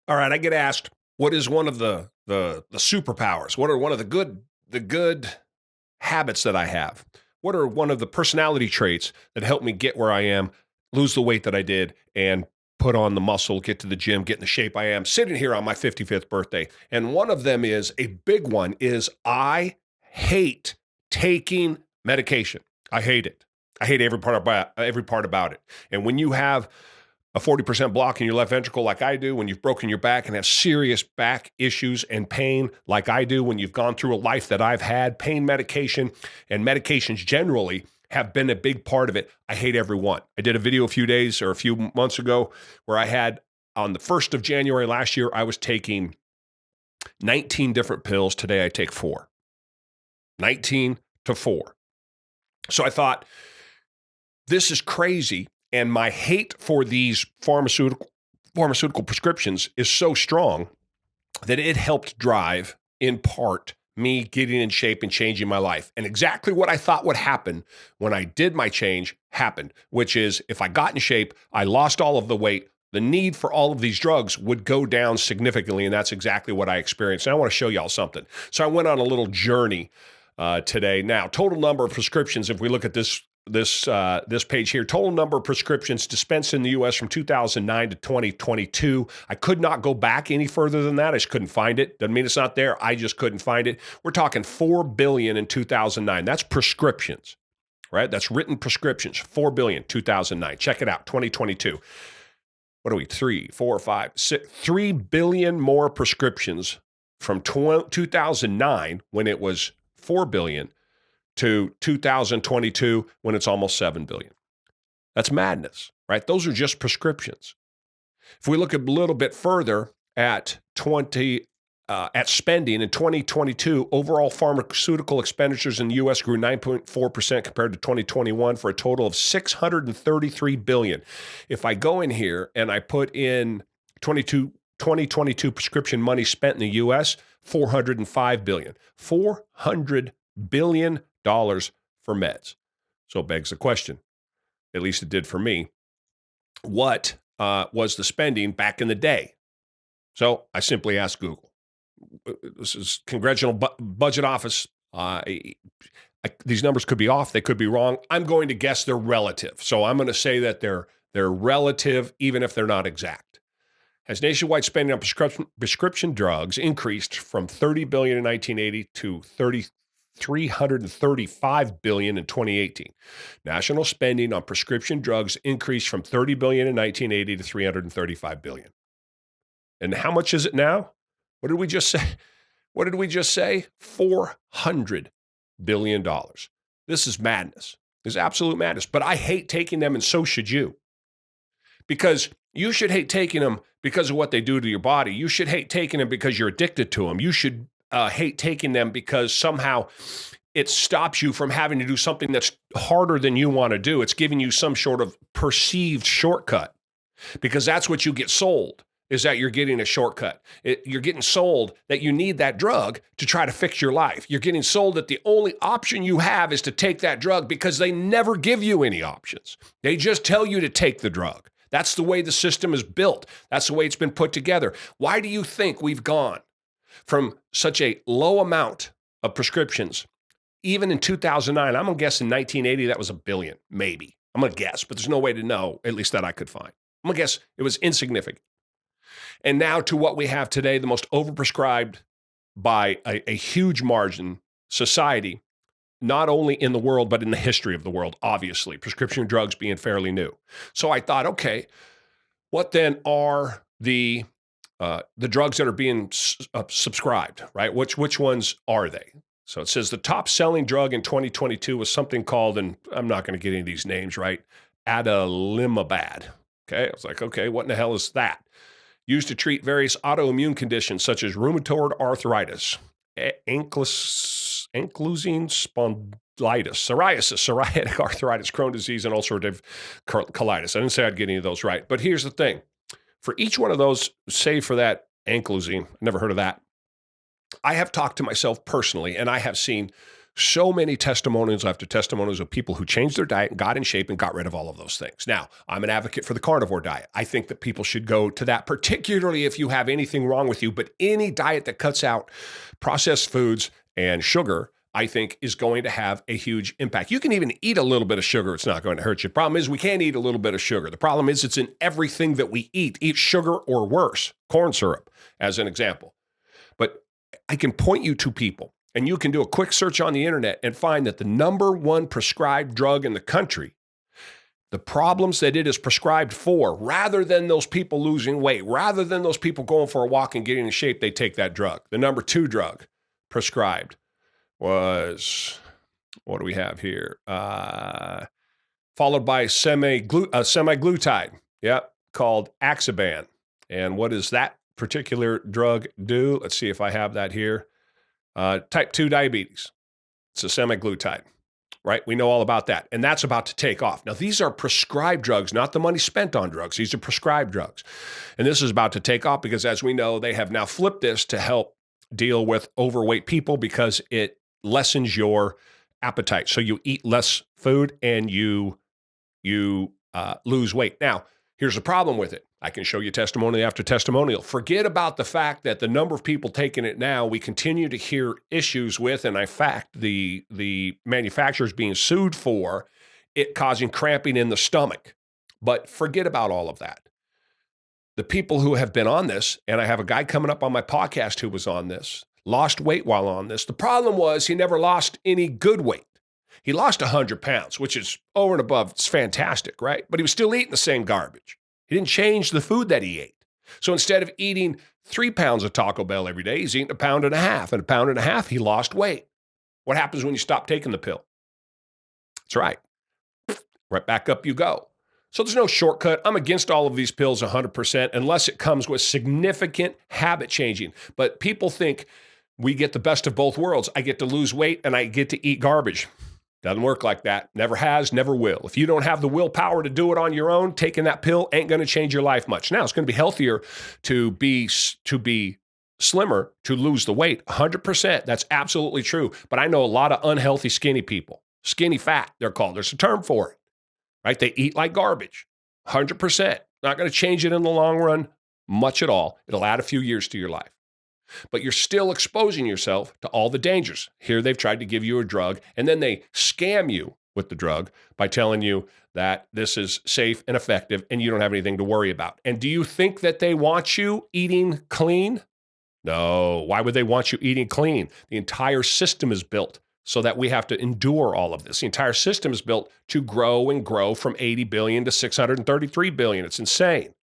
All right, I get asked, what is one of the superpowers? What are one of the good habits that I have? What are one of the personality traits that help me get where I am, lose the weight that I did, and put on the muscle, get to the gym, get in the shape I am, sitting here on my 55th birthday? And one of them is a big one is I hate taking medication. I hate it. I hate every part about it. And when you have a 40% block in your left ventricle like I do, when you've broken your back and have serious back issues and pain like I do, when you've gone through a life that I've had, pain medication and medications generally have been a big part of it. I hate every one. I did a video a few months ago where I had on the 1st of January last year, I was taking 19 different pills. Today I take 4. 19 to 4. So I thought, this is crazy. And my hate for these pharmaceutical prescriptions is so strong that it helped drive, in part, me getting in shape and changing my life. And exactly what I thought would happen when I did my change happened, which is if I got in shape, I lost all of the weight, the need for all of these drugs would go down significantly. And that's exactly what I experienced. And I want to show y'all something. So I went on a little journey today. Now, total number of prescriptions, if we look at this page here, total number of prescriptions dispensed in the U.S. from 2009 to 2022. I could not go back any further than that. I just couldn't find it. Doesn't mean it's not there. I just couldn't find it. We're talking 4 billion in 2009. That's prescriptions, right? That's written prescriptions. 4 billion, 2009. Check it out. 2022. What are we? 3, 4, 5, 6, 3 billion more prescriptions from 2009 when it was 4 billion to 2022 when it's almost 7 billion. That's madness, right? Those are just prescriptions. If we look a little bit further at spending in 2022, overall pharmaceutical expenditures in the U.S. grew 9.4% compared to 2021 for a total of $633 billion. If I go in here and I put in 2022 prescription money spent in the U.S., $405 billion. $400 billion for meds. So it begs the question, at least it did for me, what was the spending back in the day? So I simply asked Google. This is Congressional Budget Office. These numbers could be off. They could be wrong. I'm going to guess they're relative. So I'm going to say that they're relative, even if they're not exact. Has nationwide spending on prescription drugs increased from $30 billion in 1980 to $335 billion in 2018. National spending on prescription drugs increased from $30 billion in 1980 to $335 billion. And how much is it now? What did we just say? $400 billion. This is madness. This is absolute madness. But I hate taking them, and so should you. Because you should hate taking them because of what they do to your body. You should hate taking them because you're addicted to them. You should hate taking them because somehow it stops you from having to do something that's harder than you want to do. It's giving you some sort of perceived shortcut, because that's what you get sold, is that you're getting a shortcut. You're getting sold that you need that drug to try to fix your life. You're getting sold that the only option you have is to take that drug, because they never give you any options. They just tell you to take the drug. That's the way the system is built. That's the way it's been put together. Why do you think we've gone from such a low amount of prescriptions? Even in 2009, I'm going to guess in 1980, that was $1 billion, maybe. I'm going to guess, but there's no way to know, at least that I could find. I'm going to guess it was insignificant. And now to what we have today, the most overprescribed by a huge margin society, not only in the world, but in the history of the world, obviously, prescription drugs being fairly new. So I thought, okay, what then are the drugs that are being subscribed, right? Which ones are they? So it says the top selling drug in 2022 was something called, and I'm not going to get any of these names right, adalimumab. Okay, I was like, okay, what in the hell is that? Used to treat various autoimmune conditions such as rheumatoid arthritis, ankylosing spondylitis, psoriatic arthritis, Crohn's disease, and ulcerative colitis. I didn't say I'd get any of those right, but here's the thing. For each one of those, save for that ankylosing, never heard of that, I have talked to myself personally, and I have seen So many testimonials after testimonials of people who changed their diet and got in shape and got rid of all of those things. Now, I'm an advocate for the carnivore diet. I think that people should go to that, particularly if you have anything wrong with you. But any diet that cuts out processed foods and sugar, I think, is going to have a huge impact. You can even eat a little bit of sugar. It's not going to hurt you. Problem is, we can't eat a little bit of sugar. The problem is it's in everything that we eat. Eat sugar or worse, corn syrup, as an example. But I can point you to people, and you can do a quick search on the internet and find that the number one prescribed drug in the country, the problems that it is prescribed for, rather than those people losing weight, rather than those people going for a walk and getting in shape, they take that drug. The number 2 drug prescribed was, what do we have here? Followed by semaglutide, called Axiban. And what does that particular drug do? Let's see if I have that here. Type 2 diabetes. It's a semaglutide, right? We know all about that. And that's about to take off. Now, these are prescribed drugs, not the money spent on drugs. These are prescribed drugs. And this is about to take off because, as we know, they have now flipped this to help deal with overweight people because it lessens your appetite. So you eat less food and you lose weight. Now, here's the problem with it. I can show you testimonial after testimonial. Forget about the fact that the number of people taking it now, we continue to hear issues with, and in fact, the manufacturers being sued for it causing cramping in the stomach. But forget about all of that. The people who have been on this, and I have a guy coming up on my podcast who was on this, lost weight while on this. The problem was he never lost any good weight. He lost 100 pounds, which is over and above. It's fantastic, right? But he was still eating the same garbage. He didn't change the food that he ate. So instead of eating 3 pounds of Taco Bell every day, he's eating 1.5 pounds. And 1.5 pounds, he lost weight. What happens when you stop taking the pill? That's right. Right back up you go. So there's no shortcut. I'm against all of these pills 100% unless it comes with significant habit changing. But people think we get the best of both worlds. I get to lose weight and I get to eat garbage. Doesn't work like that. Never has, never will. If you don't have the willpower to do it on your own, taking that pill ain't going to change your life much. Now, it's going to be healthier to be slimmer, to lose the weight. 100%. That's absolutely true. But I know a lot of unhealthy, skinny people. Skinny fat, they're called. There's a term for it, right? They eat like garbage. 100%. Not going to change it in the long run much at all. It'll add a few years to your life. But you're still exposing yourself to all the dangers. Here they've tried to give you a drug, and then they scam you with the drug by telling you that this is safe and effective and you don't have anything to worry about. And do you think that they want you eating clean? No. Why would they want you eating clean? The entire system is built so that we have to endure all of this. The entire system is built to grow and grow from 80 billion to 633 billion. It's insane.